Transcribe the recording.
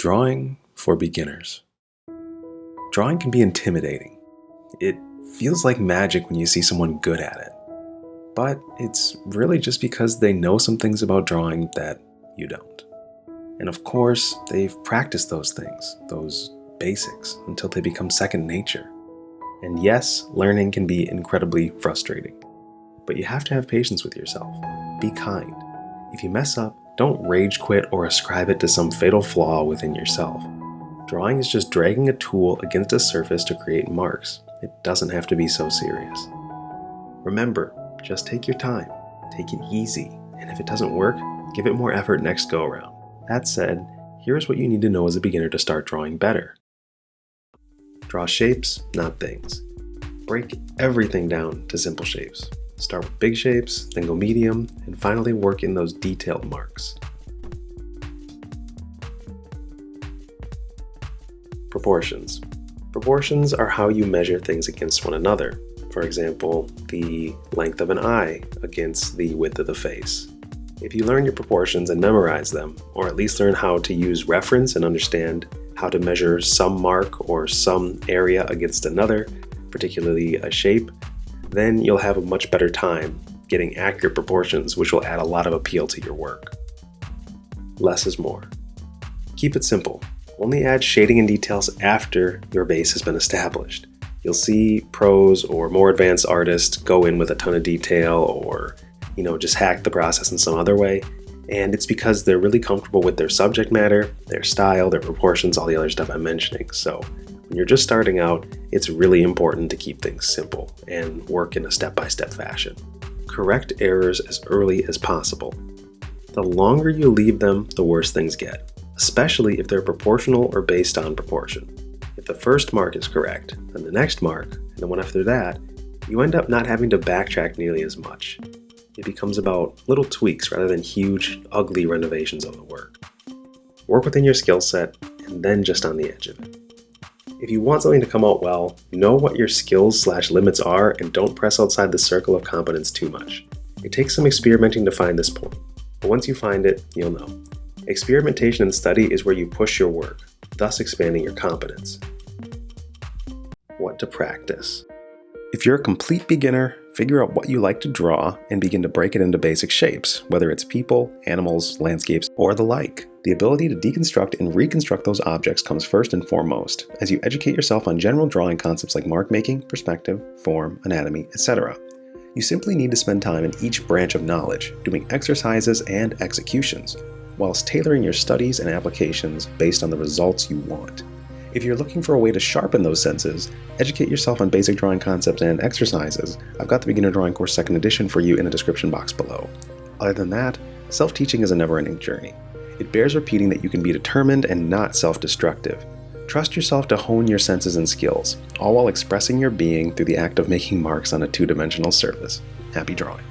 Drawing for beginners. Drawing can be intimidating. It feels like magic when you see someone good at it. But it's really just because they know some things about drawing that you don't. And of course, they've practiced those things, those basics, until they become second nature. And yes, learning can be incredibly frustrating. But you have to have patience with yourself. Be kind. If you mess up, don't rage quit or ascribe it to some fatal flaw within yourself. Drawing is just dragging a tool against a surface to create marks. It doesn't have to be so serious. Remember, just take your time, take it easy, and if it doesn't work, give it more effort next go around. That said, here's what you need to know as a beginner to start drawing better. Draw shapes, not things. Break everything down to simple shapes. Start with big shapes, then go medium, and finally work in those detailed marks. Proportions. Proportions are how you measure things against one another. For example, the length of an eye against the width of the face. If you learn your proportions and memorize them, or at least learn how to use reference and understand how to measure some mark or some area against another, particularly a shape, then you'll have a much better time getting accurate proportions, which will add a lot of appeal to your work. Less is more. Keep it simple. Only add shading and details after your base has been established. You'll see pros or more advanced artists go in with a ton of detail or, just hack the process in some other way. And it's because they're really comfortable with their subject matter, their style, their proportions, all the other stuff I'm mentioning. So when you're just starting out, it's really important to keep things simple and work in a step-by-step fashion. Correct errors as early as possible. The longer you leave them, the worse things get, especially if they're proportional or based on proportion. If the first mark is correct, then the next mark, and the one after that, you end up not having to backtrack nearly as much. It becomes about little tweaks rather than huge, ugly renovations of the work. Work within your skill set and then just on the edge of it. If you want something to come out well, know what your skills/limits are and don't press outside the circle of competence too much. It takes some experimenting to find this point, but once you find it, you'll know. Experimentation and study is where you push your work, thus expanding your competence. What to practice? If you're a complete beginner, figure out what you like to draw and begin to break it into basic shapes, whether it's people, animals, landscapes, or the like. The ability to deconstruct and reconstruct those objects comes first and foremost, as you educate yourself on general drawing concepts like mark making, perspective, form, anatomy, etc. You simply need to spend time in each branch of knowledge, doing exercises and executions, whilst tailoring your studies and applications based on the results you want. If you're looking for a way to sharpen those senses, educate yourself on basic drawing concepts and exercises, I've got the Beginner Drawing Course 2nd edition for you in the description box below. Other than that, self-teaching is a never-ending journey. It bears repeating that you can be determined and not self-destructive. Trust yourself to hone your senses and skills, all while expressing your being through the act of making marks on a two-dimensional surface. Happy drawing.